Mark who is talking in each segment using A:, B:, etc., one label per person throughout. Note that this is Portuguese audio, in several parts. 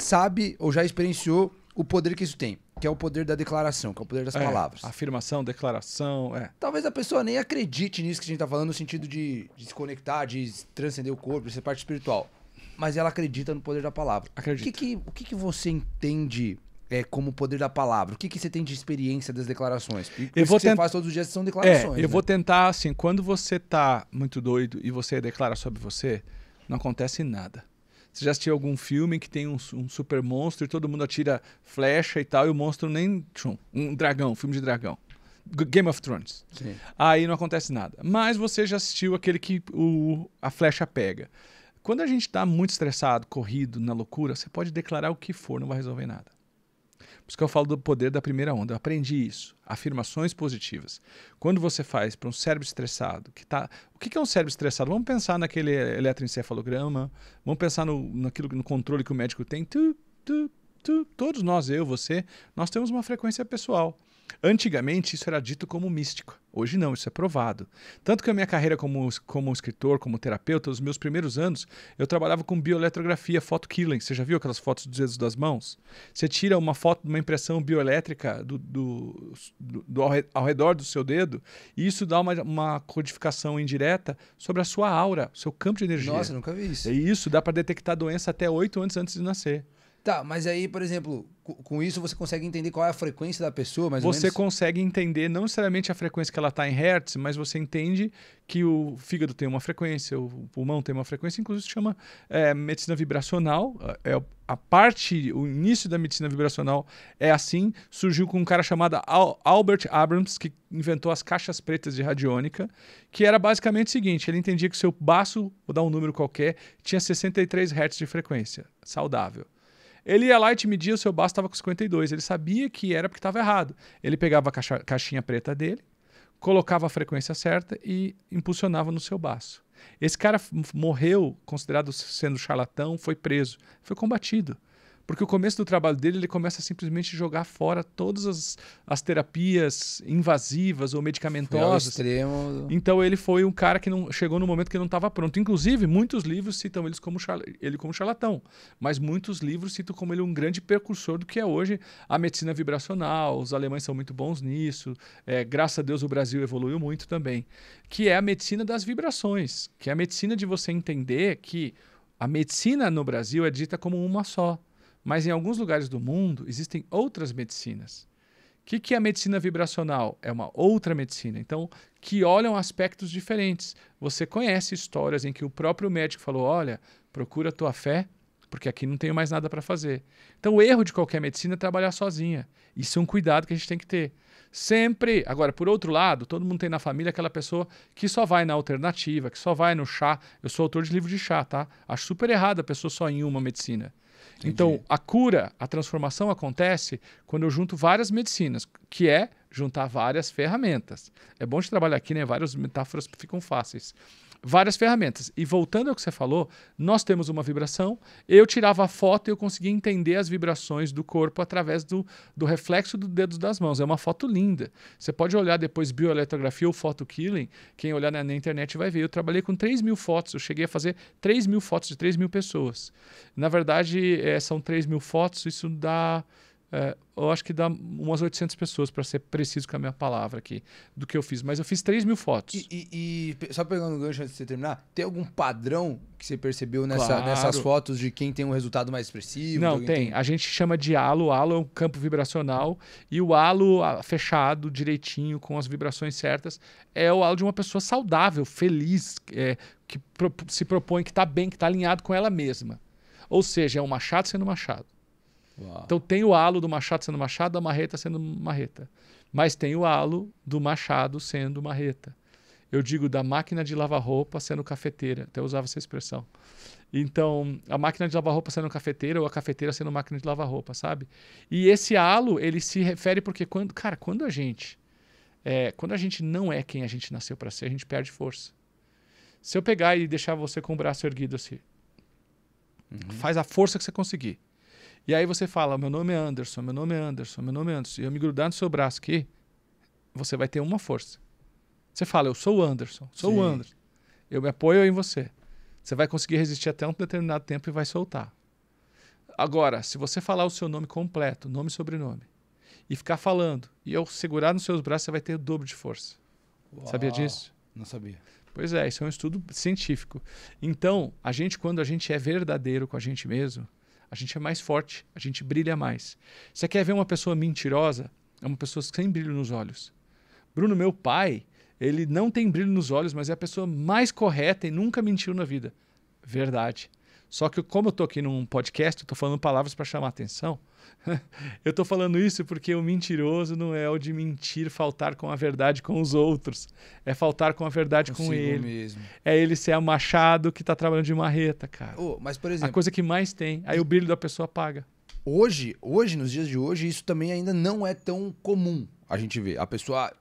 A: sabe ou já experienciou o poder que isso tem, que é o poder da declaração, que é o poder das palavras.
B: Afirmação, declaração,
A: Talvez a pessoa nem acredite nisso que a gente tá falando, no sentido de se conectar, de transcender o corpo, de ser parte espiritual. Mas ela acredita no poder da palavra.
B: Acredita.
A: O que você entende como o poder da palavra? O que você tem de experiência das declarações? Porque você faz todos os dias são declarações.
B: Eu vou tentar, assim, quando você tá muito doido e você declara sobre você, não acontece nada. Você já assistiu algum filme que tem um super monstro e todo mundo atira flecha e tal, e o monstro nem... Um dragão, filme de dragão. Game of Thrones.
A: Sim.
B: Aí não acontece nada. Mas você já assistiu aquele que a flecha pega. Quando a gente está muito estressado, corrido, na loucura, você pode declarar o que for, não vai resolver nada. Por isso que eu falo do poder da primeira onda. Eu aprendi isso. Afirmações positivas. Quando você faz para um cérebro estressado, o que é um cérebro estressado? Vamos pensar naquele eletroencefalograma, vamos pensar no controle que o médico tem. Todos nós, eu, você, nós temos uma frequência pessoal. Antigamente isso era dito como místico. Hoje não, isso é provado. Tanto que a minha carreira como escritor, como terapeuta, os meus primeiros anos, eu trabalhava com bioeletrografia, photo killing. Você já viu aquelas fotos dos dedos das mãos? Você tira uma foto de uma impressão bioelétrica ao redor do seu dedo e isso dá uma codificação indireta sobre a sua aura, seu campo de energia.
A: Nossa, nunca vi isso.
B: E isso dá para detectar doença até 8 anos antes de nascer.
A: Tá, mas aí, por exemplo, com isso você consegue entender qual é a frequência da pessoa, mais ou menos?
B: Você consegue entender não necessariamente a frequência que ela está em hertz, mas você entende que o fígado tem uma frequência, o pulmão tem uma frequência, inclusive se chama medicina vibracional. O início da medicina vibracional é assim, surgiu com um cara chamado Albert Abrams, que inventou as caixas pretas de radiônica, que era basicamente o seguinte, ele entendia que o seu baço, vou dar um número qualquer, tinha 63 hertz de frequência, saudável. Ele ia lá e te media, o seu baço estava com 52. Ele sabia que era porque estava errado. Ele pegava a caixinha preta dele, colocava a frequência certa e impulsionava no seu baço. Esse cara morreu, considerado sendo charlatão, foi preso, foi combatido. Porque o começo do trabalho dele, ele começa a simplesmente jogar fora todas as terapias invasivas ou medicamentosas. Então ele foi um cara que chegou no momento que não estava pronto. Inclusive, muitos livros citam ele como charlatão, mas muitos livros citam como ele um grande precursor do que é hoje a medicina vibracional. Os alemães são muito bons nisso. Graças a Deus o Brasil evoluiu muito também. Que é a medicina das vibrações, que é a medicina de você entender que a medicina no Brasil é dita como uma só. Mas em alguns lugares do mundo existem outras medicinas. O que é a medicina vibracional? É uma outra medicina. Então, que olham aspectos diferentes. Você conhece histórias em que o próprio médico falou, olha, procura a tua fé, porque aqui não tenho mais nada para fazer. Então, o erro de qualquer medicina é trabalhar sozinha. Isso é um cuidado que a gente tem que ter. Sempre. Agora, por outro lado, todo mundo tem na família aquela pessoa que só vai na alternativa, que só vai no chá. Eu sou autor de livro de chá, tá? Acho super errado a pessoa só em uma medicina. Entendi. Então, a cura, a transformação acontece quando eu junto várias medicinas, que é juntar várias ferramentas. É bom de trabalhar aqui, né? Várias metáforas ficam fáceis. Várias ferramentas. E voltando ao que você falou, nós temos uma vibração, eu tirava a foto e eu conseguia entender as vibrações do corpo através do reflexo dos dedos das mãos. É uma foto linda. Você pode olhar depois bioeletrografia ou photo killing, quem olhar na internet vai ver. Eu trabalhei com 3.000 fotos, eu cheguei a fazer 3.000 fotos de 3.000 pessoas. Na verdade, são 3.000 fotos, isso dá... eu acho que dá umas 800 pessoas, para ser preciso com a minha palavra aqui, do que eu fiz. Mas eu fiz 3.000 fotos.
A: E só pegando o gancho antes de você terminar, tem algum padrão que você percebeu nessas fotos de quem tem um resultado mais expressivo?
B: Não, tem. A gente chama de halo. O halo é um campo vibracional. E o halo fechado, direitinho, com as vibrações certas, é o halo de uma pessoa saudável, feliz, que se propõe, que está bem, que está alinhado com ela mesma. Ou seja, é um machado sendo machado. Uau. Então tem o halo do machado sendo machado, da marreta sendo marreta. Mas tem o halo do machado sendo marreta. Eu digo da máquina de lavar roupa sendo cafeteira. Até usava essa expressão. Então, a máquina de lavar roupa sendo cafeteira ou a cafeteira sendo máquina de lavar roupa, sabe? E esse halo, ele se refere porque quando a gente não é quem a gente nasceu para ser, a gente perde força. Se eu pegar e deixar você com o braço erguido assim, faz a força que você conseguir. E aí você fala, meu nome é Anderson, meu nome é Anderson, meu nome é Anderson. E eu me grudar no seu braço aqui, você vai ter uma força. Você fala, eu sou o Anderson, sou o Anderson. Eu me apoio em você. Você vai conseguir resistir até um determinado tempo e vai soltar. Agora, se você falar o seu nome completo, nome e sobrenome, e ficar falando, e eu segurar nos seus braços, você vai ter o dobro de força.
A: Uau,
B: sabia disso?
A: Não sabia.
B: Pois é, isso é um estudo científico. Então, quando a gente é verdadeiro com a gente mesmo, a gente é mais forte, a gente brilha mais. Você quer ver uma pessoa mentirosa? É uma pessoa sem brilho nos olhos. Bruno, meu pai, ele não tem brilho nos olhos, mas é a pessoa mais correta e nunca mentiu na vida. Verdade. Só que como eu tô aqui num podcast, eu tô falando palavras para chamar atenção. Eu tô falando isso porque o mentiroso não é o de mentir, faltar com a verdade com os outros. É faltar com a verdade com ele.
A: Mesmo.
B: É ele ser a Machado que tá trabalhando de marreta, cara.
A: Mas, por exemplo,
B: a coisa que mais tem. Aí o brilho da pessoa apaga.
A: Hoje, nos dias de hoje, isso também ainda não é tão comum a gente ver. A pessoa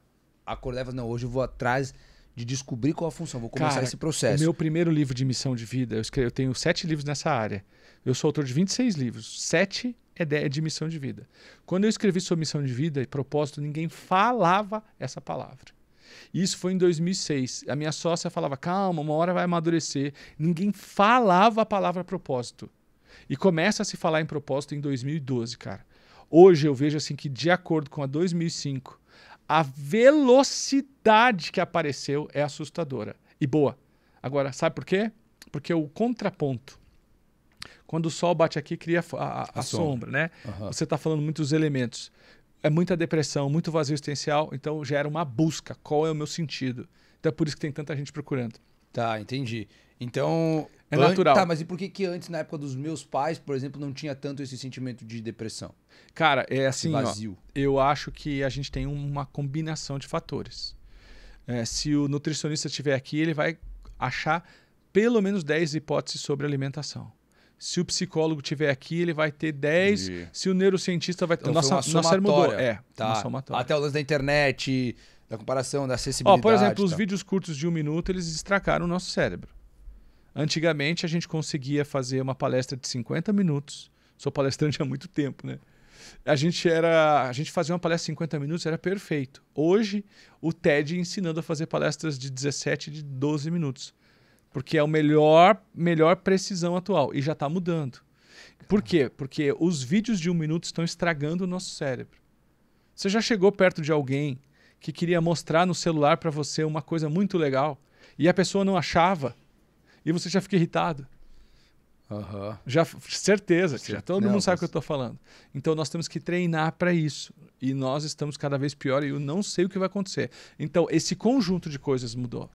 A: acordar e falar, não, hoje eu vou atrás de descobrir qual a função, vou começar esse processo.
B: O meu primeiro livro de missão de vida, eu tenho 7 livros nessa área. Eu sou autor de 26 livros. 7 é de missão de vida. Quando eu escrevi sobre missão de vida e propósito, ninguém falava essa palavra. Isso foi em 2006. A minha sócia falava, calma, uma hora vai amadurecer. Ninguém falava a palavra propósito. E começa a se falar em propósito em 2012, cara. Hoje eu vejo assim que, de acordo com a 2005, a velocidade que apareceu é assustadora. E boa. Agora, sabe por quê? Porque o contraponto. Quando o sol bate aqui, cria a sombra, né? Uhum. Você está falando muitos elementos. É muita depressão, muito vazio existencial, então gera uma busca. Qual é o meu sentido? Então é por isso que tem tanta gente procurando.
A: Tá, entendi. Então...
B: É natural.
A: Tá, mas e por que antes, na época dos meus pais, por exemplo, não tinha tanto esse sentimento de depressão?
B: Cara, é assim,
A: vazio.
B: Ó, eu acho que a gente tem uma combinação de fatores. Se o nutricionista estiver aqui, ele vai achar pelo menos 10 hipóteses sobre alimentação. Se o psicólogo estiver aqui, ele vai ter 10. Se o neurocientista vai ter...
A: Então, nossa série mudou. Tá.
B: Uma somatória.
A: Até o lance da internet, da comparação, da acessibilidade.
B: Por exemplo, os vídeos curtos de 1 minuto, eles estragaram o nosso cérebro. Antigamente, a gente conseguia fazer uma palestra de 50 minutos. Sou palestrante há muito tempo, né? A gente fazia uma palestra de 50 minutos, era perfeito. Hoje, o TED ensinando a fazer palestras de 17, de 12 minutos. Porque é a melhor precisão atual. E já está mudando. Por quê? Porque os vídeos de 1 minuto estão estragando o nosso cérebro. Você já chegou perto de alguém que queria mostrar no celular para você uma coisa muito legal e a pessoa não achava? E você já fica irritado.
A: Uhum.
B: Certeza, todo mundo sabe o que eu estou falando. Então nós temos que treinar para isso. E nós estamos cada vez pior e eu não sei o que vai acontecer. Então esse conjunto de coisas mudou.